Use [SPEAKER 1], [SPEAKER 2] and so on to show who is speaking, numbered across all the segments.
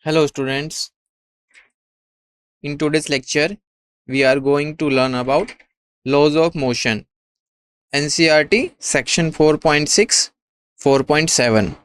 [SPEAKER 1] Hello students, in today's lecture we are going to learn about laws of motion, NCERT section 4.6, 4.7.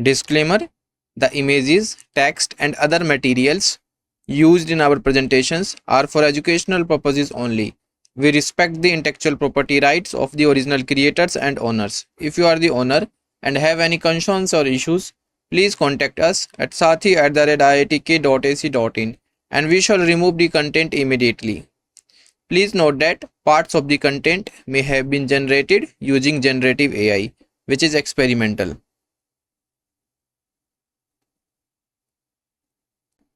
[SPEAKER 1] Disclaimer: the images, text and other materials used in our presentations are for educational purposes only. We respect the intellectual property rights of the original creators and owners. If you are the owner and have any concerns or issues, please contact us at sathi@iitk.ac.in and we shall remove the content immediately. Please note that parts of the content may have been generated using generative AI, which is experimental.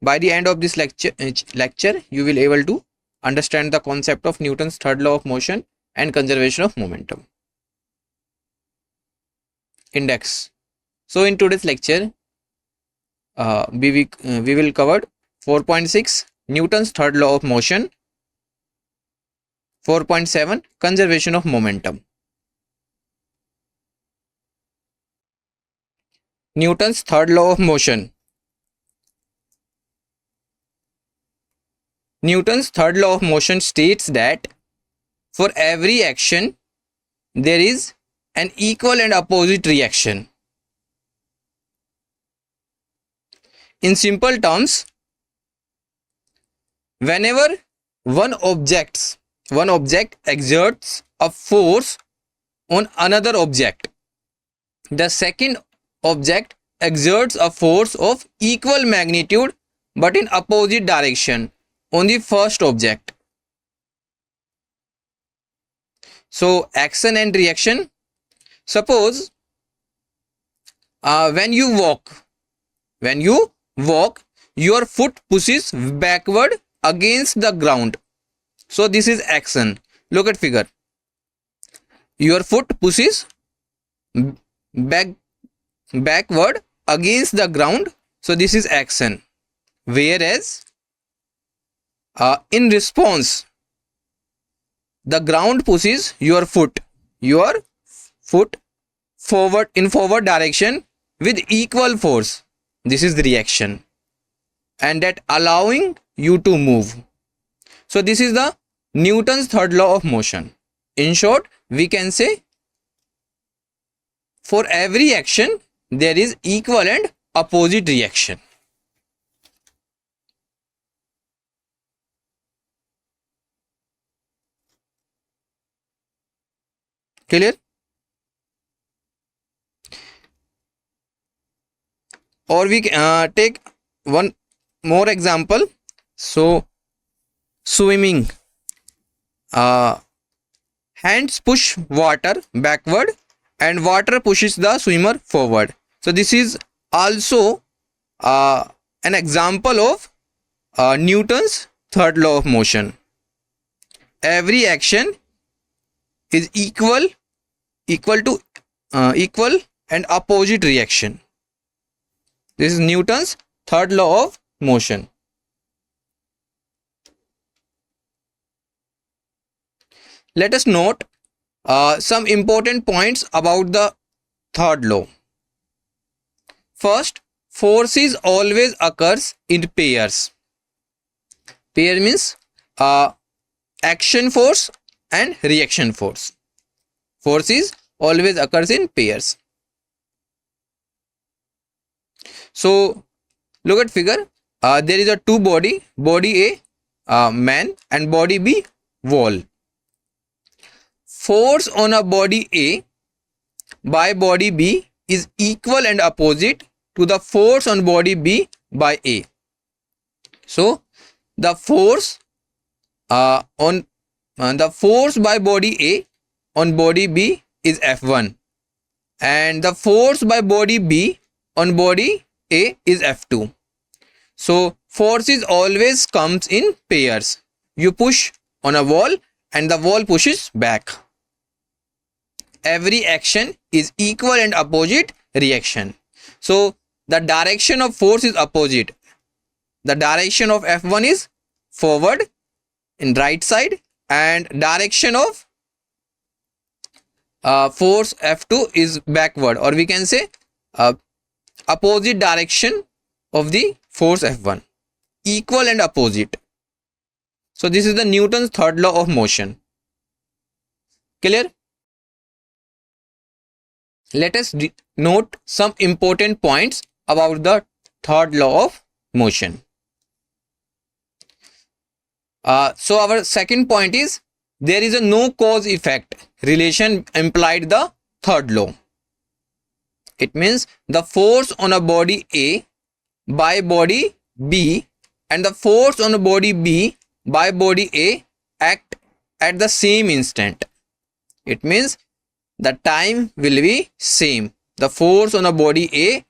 [SPEAKER 1] By the end of this lecture, you will able to understand the concept of Newton's third law of motion and conservation of momentum. Index. So in today's lecture, we will cover 4.6 Newton's third law of motion, 4.7 conservation of momentum. Newton's third law of motion. Newton's third law of motion states that for every action there is an equal and opposite reaction. In simple terms, whenever one object exerts a force on another object, the second object exerts a force of equal magnitude but in opposite direction on the first object. So action and reaction. Suppose when you walk, your foot pushes backward against the ground. So this is action. Look at figure. Your foot pushes backward against the ground. So this is action. Whereas in response, the ground pushes your foot forward in forward direction with equal force. This is the reaction, and that allowing you to move. So this is the Newton's third law of motion. In short, we can say for every action there is equal and opposite reaction. Clear? Or we take one more example. So swimming, hands push water backward and water pushes the swimmer forward. So this is also an example of Newton's third law of motion. Every action is equal and opposite reaction. This is Newton's third law of motion. Let us note some important points about the third law. First, forces always occurs in pairs. Pair means action force and reaction force. Forces always occurs in pairs. So look at figure. There is a two body A man and body B wall. Force on a body A by body B is equal and opposite to the force on body B by A. So the force by body A on body B is F1 and the force by body B on body A is F2. So forces always comes in pairs. You push on a wall and the wall pushes back. Every action is equal and opposite reaction. So the direction of force is opposite. The direction of F1 is forward in right side and direction of force F2 is backward, or we can say uh, opposite direction of the force F1, equal and opposite. So this is the Newton's third law of motion. Clear? Let us note some important points about the third law of motion. So our second point is, there is a no cause effect relation implied the third law. It means the force on a body A by body B and the force on a body B by body A act at the same instant. It means the time will be same. The force on a body A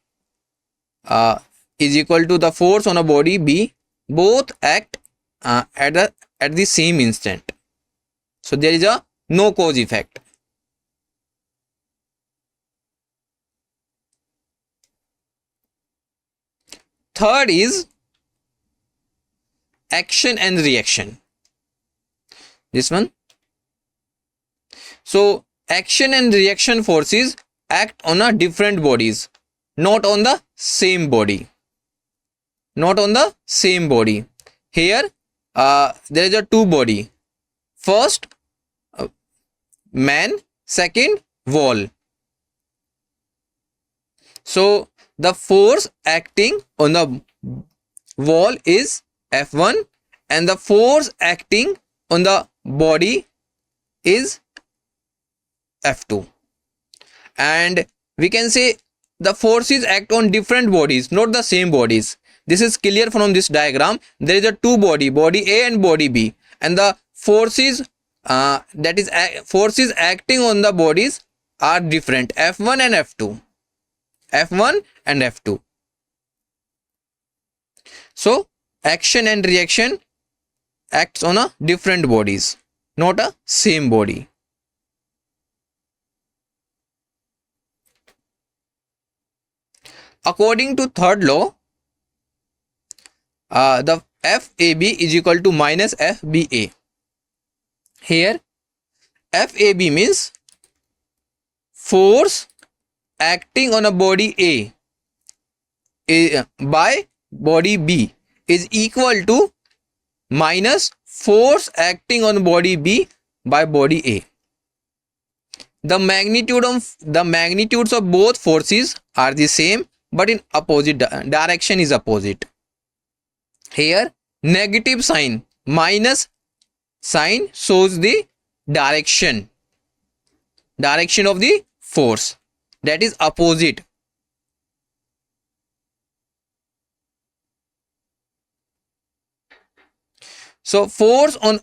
[SPEAKER 1] is equal to the force on a body B. Both act at the same instant. So there is a no cause effect. Third is action and reaction. This one. So action and reaction forces act on a different bodies, not on the same body. Not on the same body. Here there is a two body. First man, second wall. So the force acting on the wall is F1 and the force acting on the body is F2. And we can say the forces act on different bodies, not the same bodies. This is clear from this diagram. There is a two body A and body B, and the forces forces acting on the bodies are different, F1 and F2. F1 and F2. So action and reaction acts on a different bodies, not a same body. According to third law, the FAB is equal to minus FBA. Here FAB means force acting on a body A by body B is equal to minus force acting on body B by body A. The magnitudes of both forces are the same, but in opposite direction is opposite. Here negative sign, minus sign, shows the direction of the force, that is opposite. So force on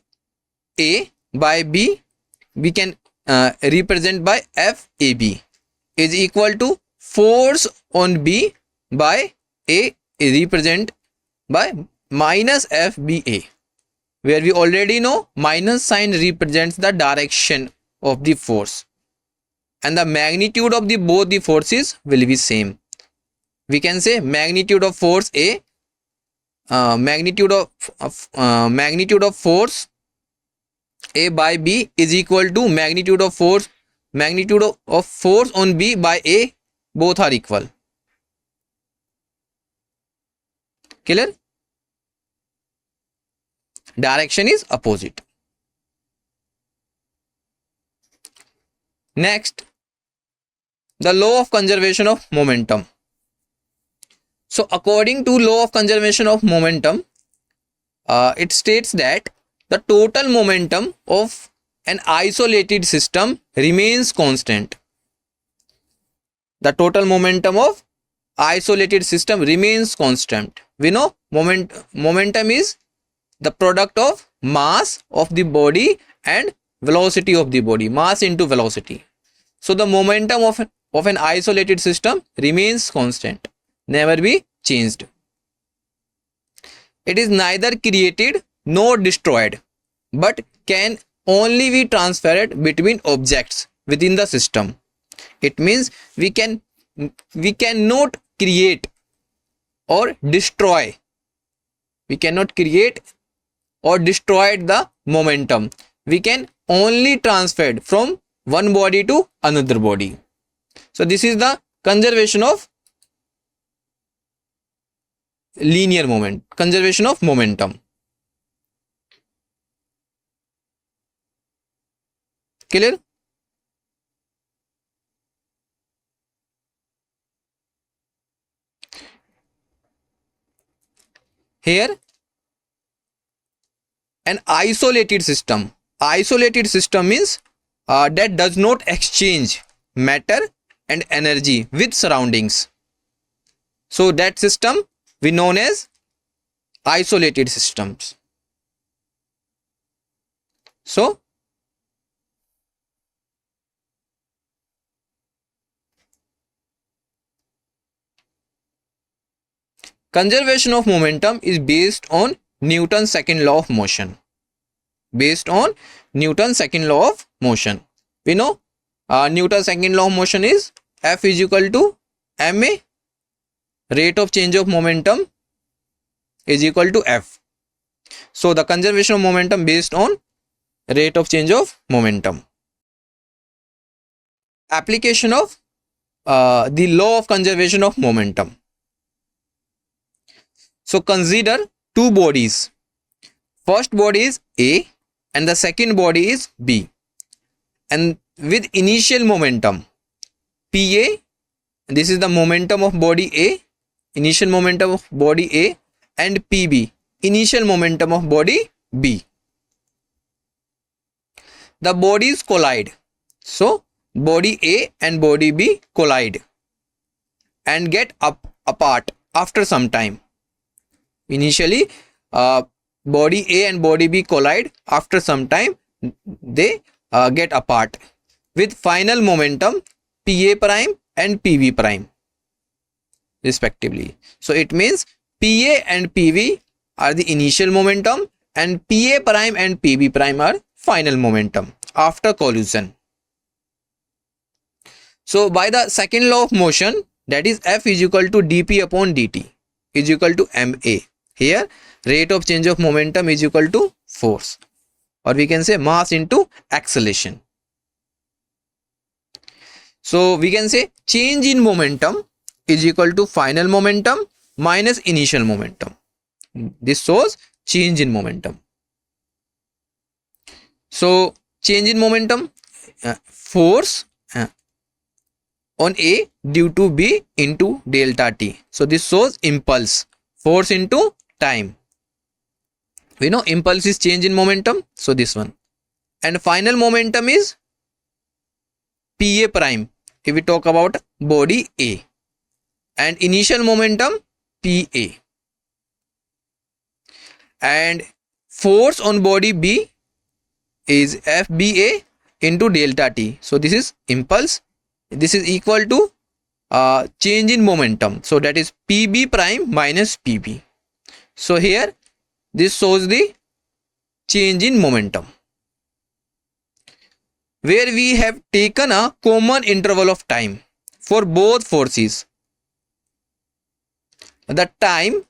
[SPEAKER 1] A by B we can represent by FAB is equal to force on B by A is represent by minus FBA, where we already know minus sign represents the direction of the force and the magnitude of both the forces will be same. We can say magnitude of force A, magnitude of force A by B is equal to magnitude of force on B by A, both are equal. Clear? Direction is opposite. Next, the law of conservation of momentum. So according to law of conservation of momentum, it states that the total momentum of an isolated system remains constant. The total momentum of isolated system remains constant. We know momentum is the product of mass of the body and velocity of the body, mass into velocity. So the momentum of an isolated system remains constant, never be changed. It is neither created nor destroyed, but can only be transferred between objects within the system. It means we cannot create or destroy. We cannot create or destroy the momentum. We can only transfer it from one body to another body. So this is the conservation of linear moment, conservation of momentum. Clear? Here, an isolated system. Isolated system means that does not exchange matter and energy with surroundings. So that system we known as isolated systems. So conservation of momentum is based on Newton's second law of motion. Based on Newton's second law of motion. We know Newton's second law of motion is F is equal to ma, rate of change of momentum is equal to F. So the conservation of momentum based on rate of change of momentum. Application of the law of conservation of momentum. So consider two bodies. First body is A and the second body is B. And with initial momentum PA, this is the momentum of body A, initial momentum of body A, and PB, initial momentum of body B. The bodies collide. So body A and body B collide and get apart after some time. Initially body A and body B collide, after some time they get apart with final momentum PA prime and PB prime respectively. So it means PA and PB are the initial momentum and PA prime and PB prime are final momentum after collision. So by the second law of motion, that is F is equal to dP upon dt is equal to ma. Here rate of change of momentum is equal to force, or we can say mass into acceleration. So we can say change in momentum is equal to final momentum minus initial momentum. This shows change in momentum. So change in momentum, force on A due to B into delta t. So this shows impulse, force into time. We know impulse is change in momentum, so this one. And final momentum is PA prime if we talk about body A, and initial momentum PA, and force on body B is FBA into delta t. So this is impulse. This is equal to change in momentum. So that is PB prime minus PB. So here this shows the change in momentum, where we have taken a common interval of time for both forces. The time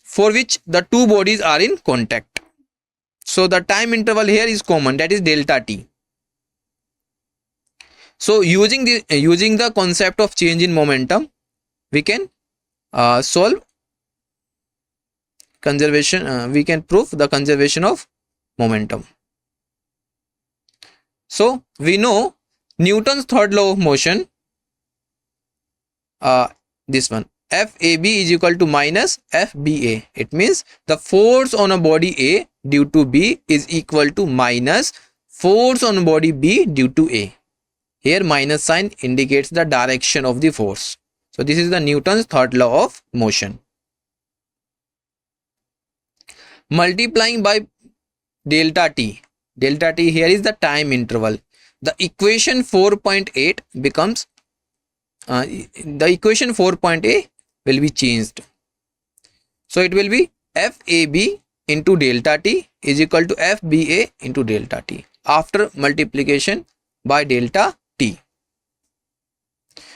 [SPEAKER 1] for which the two bodies are in contact. So the time interval here is common, that is delta t. So using the concept of change in momentum, we can solve conservation. We can prove the conservation of momentum. So we know Newton's third law of motion. This one, FAB is equal to minus FBA. It means the force on a body A due to B is equal to minus force on body B due to A. Here minus sign indicates the direction of the force. So this is the Newton's third law of motion. Multiplying by delta t. Delta t here is the time interval. The equation 4.8 becomes the equation 4.8 will be changed. So it will be FAB into delta t is equal to FBA into delta t after multiplication by delta t.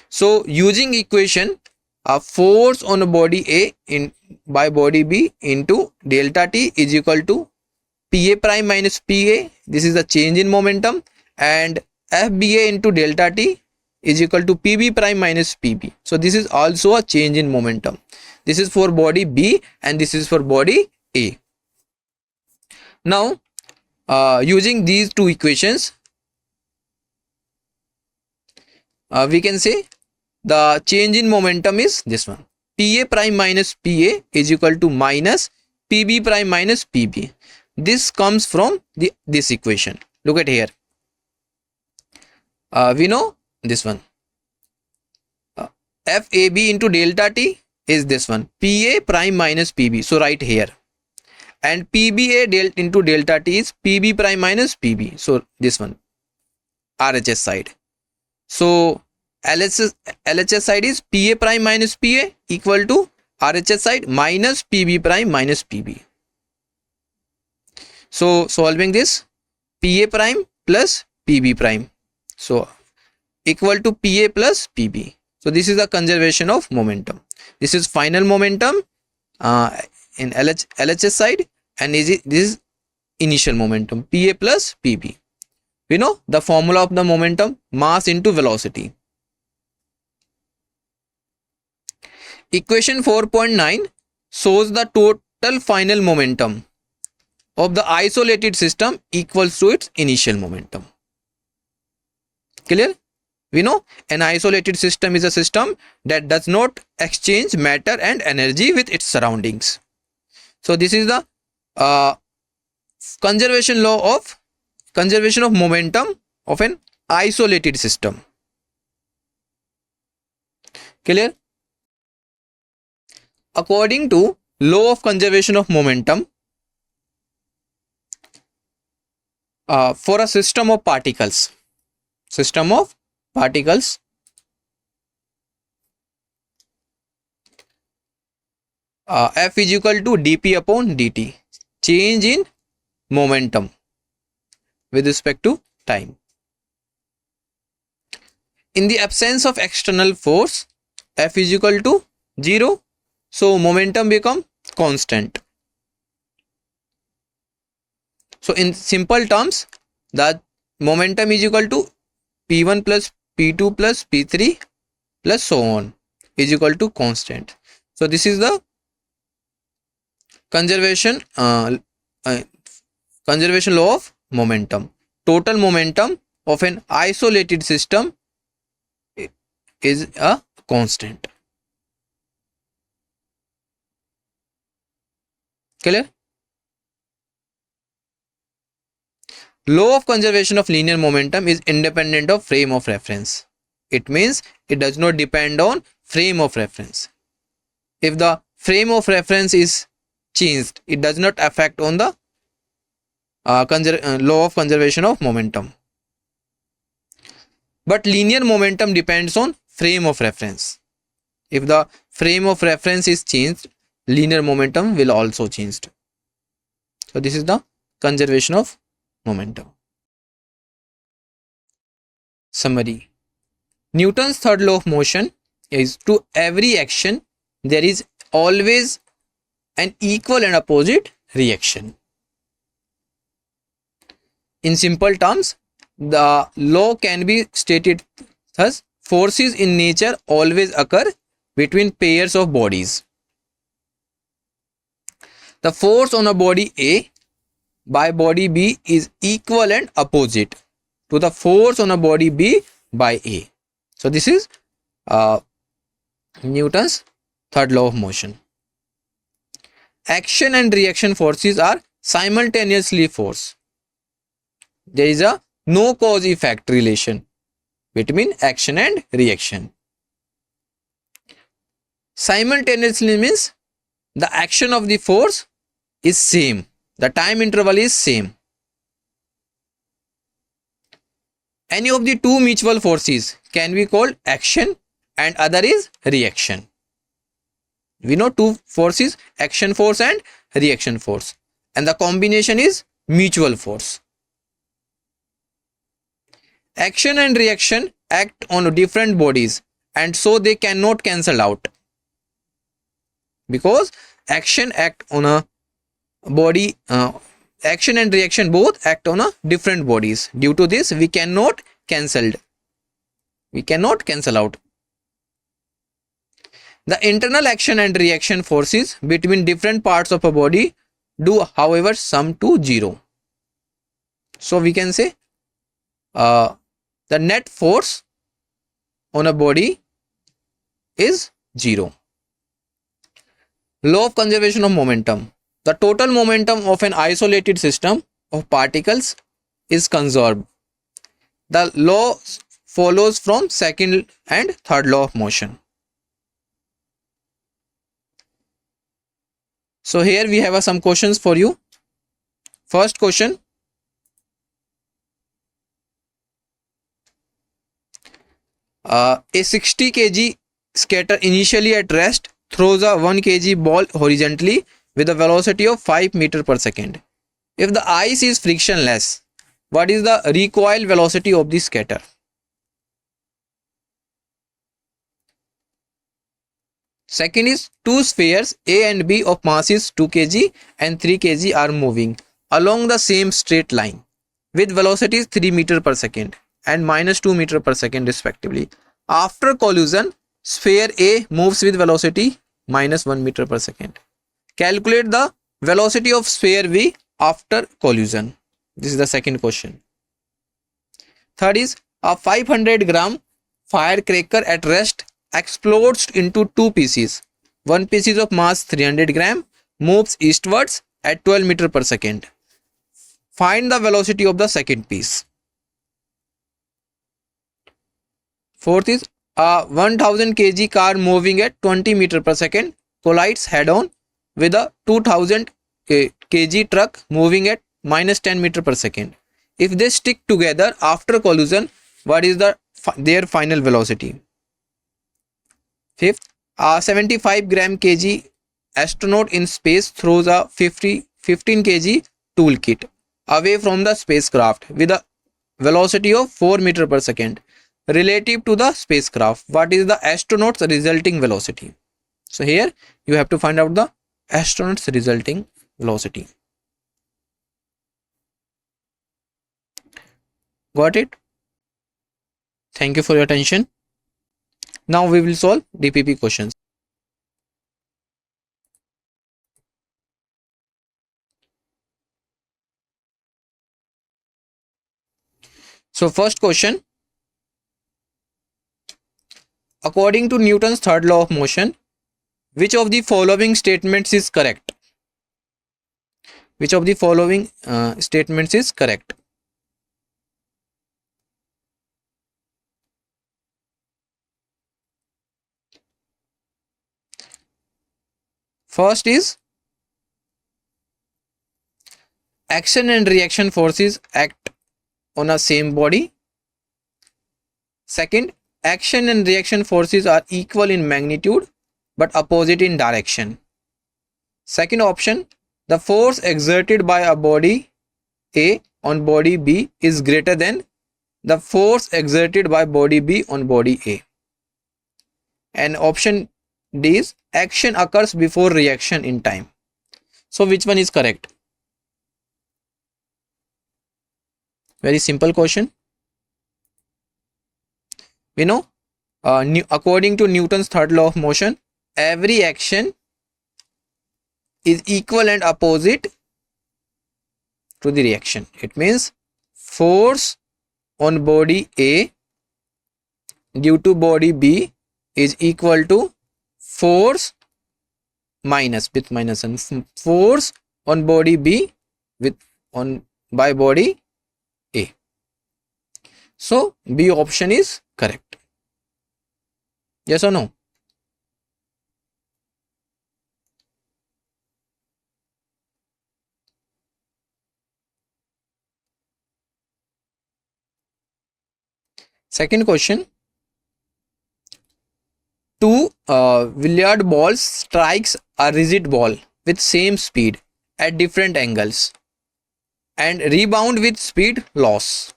[SPEAKER 1] So using equation, a force on a body A in by body B into delta t is equal to PA prime minus PA. This is the change in momentum, and FBA into delta T is equal to PB prime minus PB. So this is also a change in momentum. This is for body B and this is for body A. Now using these two equations, we can say the change in momentum is this one. PA prime minus PA is equal to minus PB prime minus PB. This comes from this equation. Look at here. We know this one. FAB into delta T is this one. PA prime minus PB. So right here. And PBA into delta T is PB prime minus PB. So this one. RHS side. So LHS side is PA prime minus PA equal to RHS side minus PB prime minus PB. So solving this, PA prime plus PB prime. So equal to PA plus PB. So this is the conservation of momentum. This is final momentum in LHS side, and this is initial momentum, PA plus PB. We know the formula of the momentum, mass into velocity. Equation 4.9 shows the total final momentum of the isolated system equals to its initial momentum. Clear? We know an isolated system is a system that does not exchange matter and energy with its surroundings. So this is the conservation of momentum of an isolated system. Clear? According to law of conservation of momentum, for a system of particles, F is equal to dp upon dt, change in momentum with respect to time. In the absence of external force, F is equal to 0, so momentum become constant. So in simple terms, the momentum is equal to P1 plus P2 plus P3 plus so on is equal to constant. So this is the conservation law of momentum. Total momentum of an isolated system is a constant. Clear? Law of conservation of linear momentum is independent of frame of reference. It means it does not depend on frame of reference. If the frame of reference is changed, it does not affect on the law of conservation of momentum. But linear momentum depends on frame of reference. If the frame of reference is changed, linear momentum will also change. So this is the conservation of momentum. Summary. Newton's third law of motion is to every action there is always an equal and opposite reaction. In simple terms, the law can be stated thus: forces in nature always occur between pairs of bodies. The force on a body A by body B is equal and opposite to the force on a body B by A. So this is Newton's third law of motion. Action and reaction forces are simultaneously force. There is a no cause effect relation between action and reaction. Simultaneously means the action of the force is same, the time interval is same. Any of the two mutual forces can be called action and other is reaction. We know two forces, action force and reaction force, and the combination is mutual force. Action and reaction act on different bodies and so they cannot cancel out, because action act on a body, action and reaction both act on a different bodies. Due to this, we cannot cancelled. We cannot cancel out. The internal action and reaction forces between different parts of a body do, however, sum to 0. So we can say the net force on a body is 0. Law of conservation of momentum. The total momentum of an isolated system of particles is conserved. The law follows from second and third law of motion. So here we have some questions for you. First question. A 60 kg skater initially at rest throws a 1 kg ball horizontally with a velocity of 5 meters per second. If the ice is frictionless, what is the recoil velocity of the skater? Second is, two spheres A and B of masses 2 kg and 3 kg are moving along the same straight line with velocities 3 meters per second and -2 meters per second respectively. After collision, sphere A moves with velocity -1 meter per second. Calculate the velocity of sphere B after collision. This is the second question. Third is, a 500-gram firecracker at rest explodes into two pieces. One piece of mass 300 gram moves eastwards at 12 meters per second. Find the velocity of the second piece. Fourth is, a 1000 kg car moving at 20 meters per second collides head-on with a 2000 kg truck moving at -10 meters per second. If they stick together after collision, what is their final velocity? Fifth, a 75 gram kg astronaut in space throws a 15 kg toolkit away from the spacecraft with a velocity of 4 meters per second. Relative to the spacecraft, what is the astronaut's resulting velocity? So here you have to find out the astronaut's resulting velocity. Got it? Thank you for your attention. Now we will solve DPP questions. So first question. According to Newton's third law of motion, which of the following statements is correct? Which of the following statements is correct? First is, action and reaction forces act on a same body. Second, action and reaction forces are equal in magnitude but opposite in direction. Second option, the force exerted by a body A on body B is greater than the force exerted by body B on body A. And option D is, action occurs before reaction in time. So which one is correct? Very simple question. We know according to Newton's third law of motion, every action is equal and opposite to the reaction. It means force on body A due to body B is equal to force minus with minus and force on body B by body A. So B option is correct. Yes or no? Second question. Two billiard balls strikes a rigid ball with same speed at different angles and rebound with speed loss.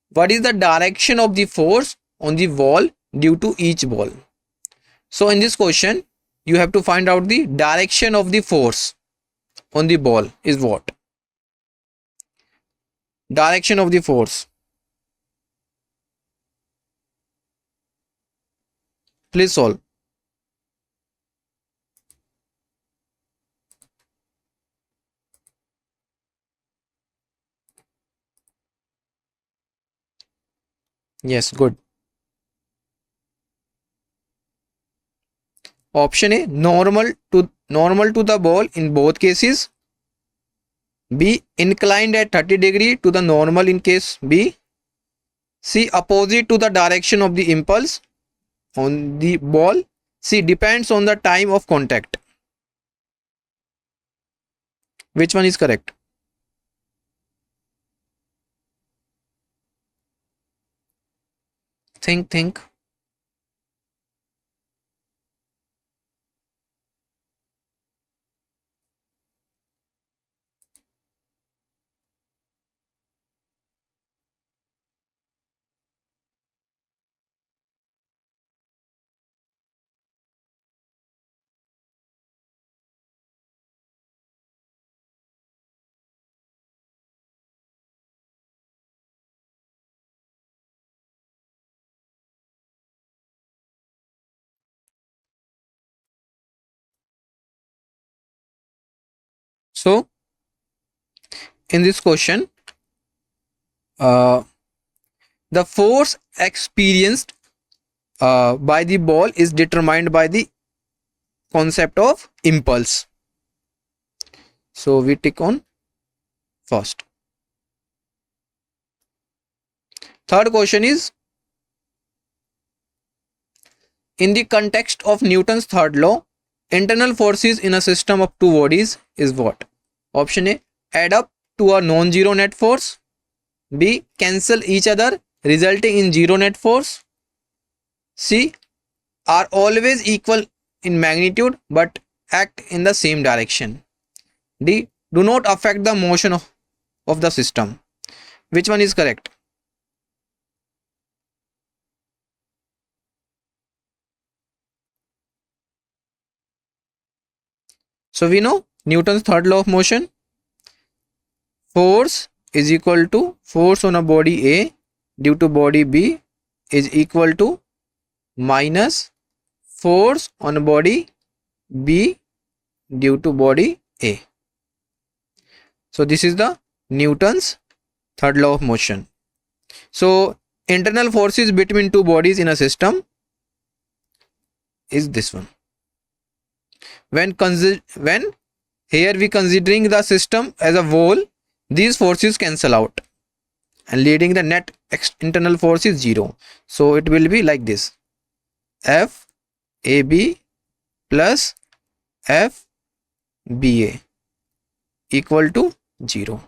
[SPEAKER 1] What is the direction of the force on the ball due to each ball? So in this question, you have to find out the direction of the force on the ball is what? Direction of the force. Please solve. Yes, good. Option A, normal to the ball in both cases. B, inclined at 30 degree to the normal in case B. C, opposite to the direction of the impulse on the ball. C, depends on the time of contact. Which one is correct? Think. So, in this question, uh, the force experienced by the ball is determined by the concept of impulse. So, we tick on first. Third question is, in the context of Newton's third law, internal forces in a system of two bodies is what? Option A, add up to a non-zero net force. B, cancel each other, resulting in zero net force. C, are always equal in magnitude but act in the same direction. D, do not affect the motion of the system. Which one is correct? So we know Newton's third law of motion. Force is equal to force on a body A due to body B is equal to minus force on a body B due to body A. So this is the Newton's third law of motion. So internal forces between two bodies in a system is this one. When here we considering the system as a whole, these forces cancel out and leading the net internal force is 0. So it will be like this: F AB plus F BA equal to 0.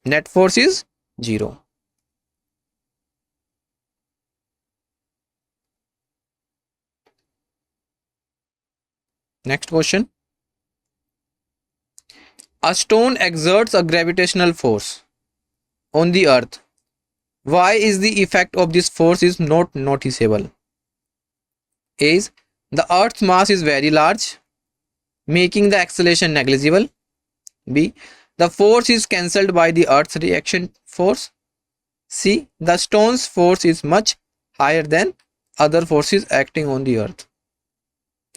[SPEAKER 1] Net force is 0. Next question. A stone exerts a gravitational force on the earth. Why is the effect of this force is not noticeable? A is the earth's mass is very large, making the acceleration negligible. B, the force is cancelled by the earth's reaction force. C, the stone's force is much higher than other forces acting on the earth.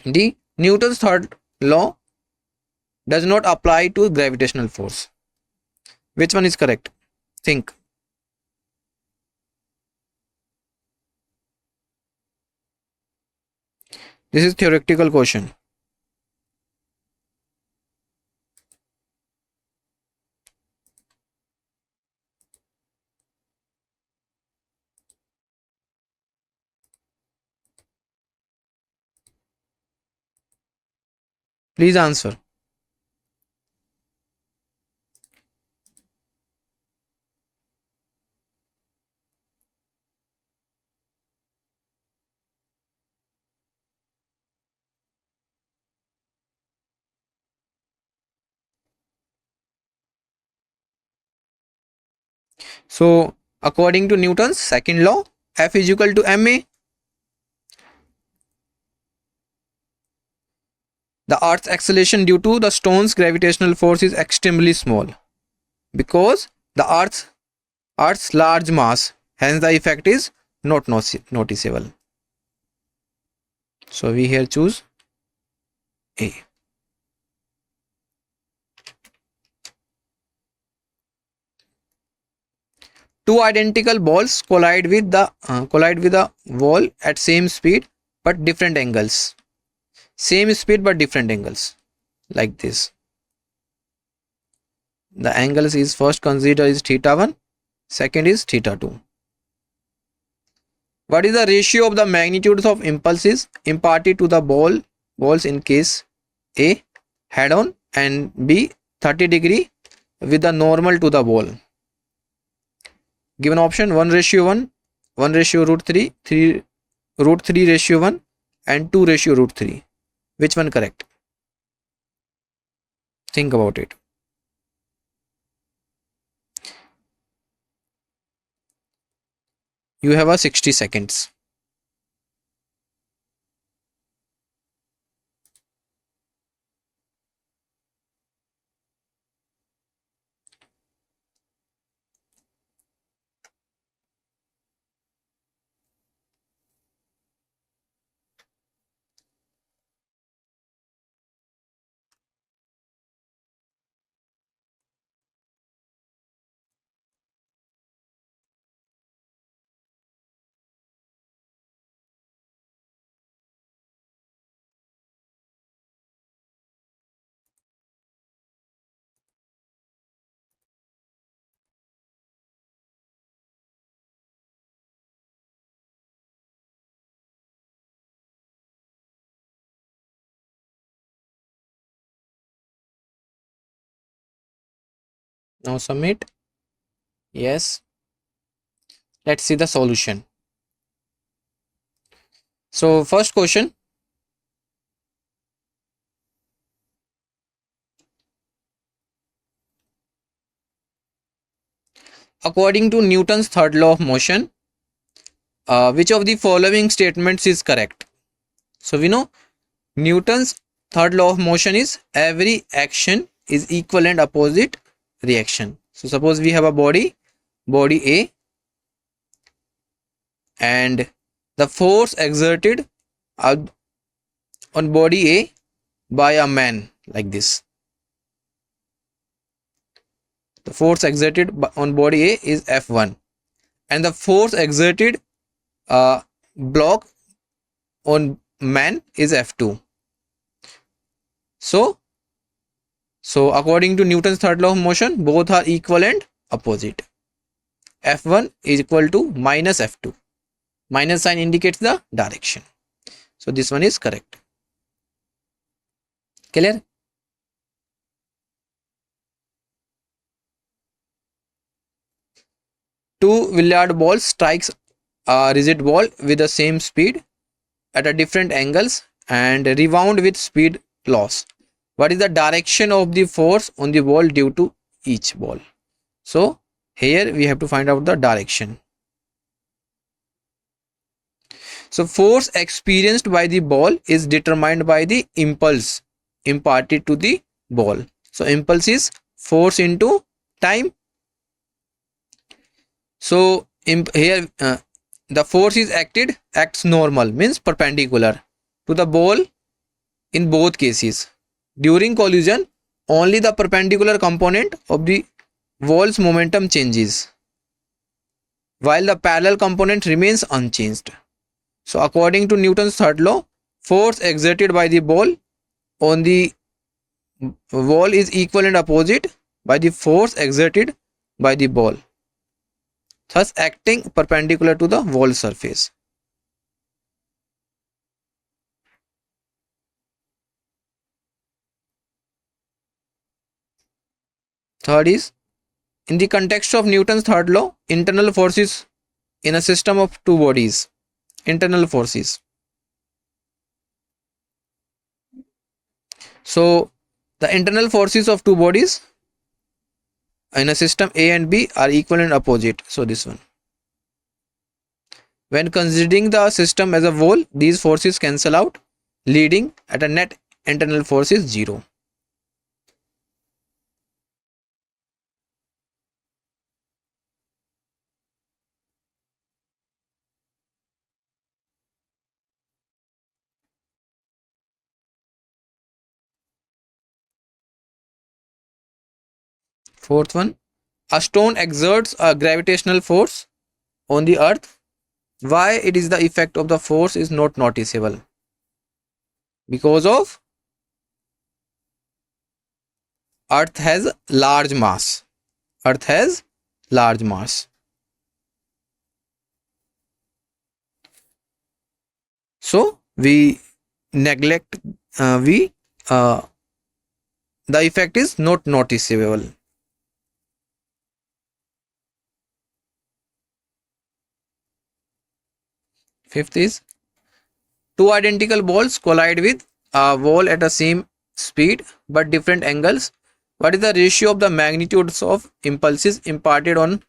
[SPEAKER 1] D, Newton's third law does not apply to gravitational force. Which one is correct? Think. This is theoretical question. Please answer. So, according to Newton's second law, F is equal to ma. The Earth's acceleration due to the stone's gravitational force is extremely small because the Earth's large mass. Hence, the effect is not noticeable. So we here choose A. Two identical balls collide with a wall at same speed but different angles. Same speed but different angles, like this. The angles is first considered is theta 1, second is theta 2. What is the ratio of the magnitudes of impulses imparted to the balls in case A head on and B 30 degree with the normal to the ball? Given option 1:1, 1:3, 3:1 and 2:3. Which one correct? Think about it. You have a 60 seconds. Now submit. Yes. Let's see the solution. So first question. According to Newton's third law of motion, which of the following statements is correct? So we know Newton's third law of motion is every action is equal and opposite reaction. So suppose we have a body A, and the force exerted on body A by a man, like this. The force exerted on body A is F1, and the force exerted block on man is F2. So according to Newton's third law of motion, both are equal and opposite. F1 is equal to minus F2. Minus sign indicates the direction. So this one is correct. Clear? Two billiard balls strikes a rigid ball with the same speed at a different angles and rebound with speed loss. What is the direction of the force on the ball due to each ball? So here we have to find out the direction. So force experienced by the ball is determined by the impulse imparted to the ball. So impulse is force into time. So here the force is acts normal, means perpendicular to the ball in both cases. During collision, only the perpendicular component of the ball's momentum changes, while the parallel component remains unchanged. So according to Newton's third law, force exerted by the ball on the wall is equal and opposite by the force exerted by the ball, thus acting perpendicular to the wall surface. Third is, in the context of Newton's third law, internal forces in a system of two bodies. Internal forces. So the internal forces of two bodies in a system A and B are equal and opposite. So this one. When considering the system as a whole, these forces cancel out, leading at a net internal force is 0. Fourth one, a stone exerts a gravitational force on the earth. Why it is the effect of the force is not noticeable? Because of earth has large mass. Earth has large mass. So we neglect, the effect is not noticeable. Fifth is, two identical balls collide with a wall at the same speed but different angles. What is the ratio of the magnitudes of impulses imparted on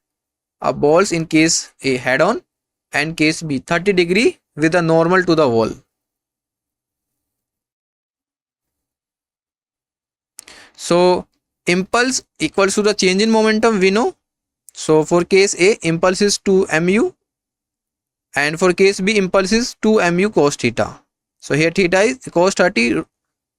[SPEAKER 1] a balls in case A head on and case B 30-degree with a normal to the wall? So impulse equals to the change in momentum, we know. So for case A, impulse is 2 mu, and for case B, impulse is 2 mu cos theta. So here theta is cos 30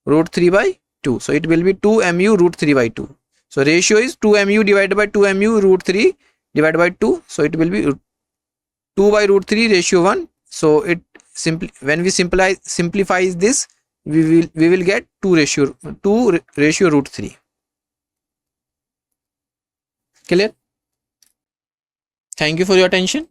[SPEAKER 1] root 3 by 2. So it will be 2 mu root 3 by 2. So ratio is 2 mu divided by 2 mu root 3 divided by 2. So it will be 2 by root 3 ratio 1. So it simply, when we simplify this, we will get 2 ratio root 3. Clear? Thank you for your attention.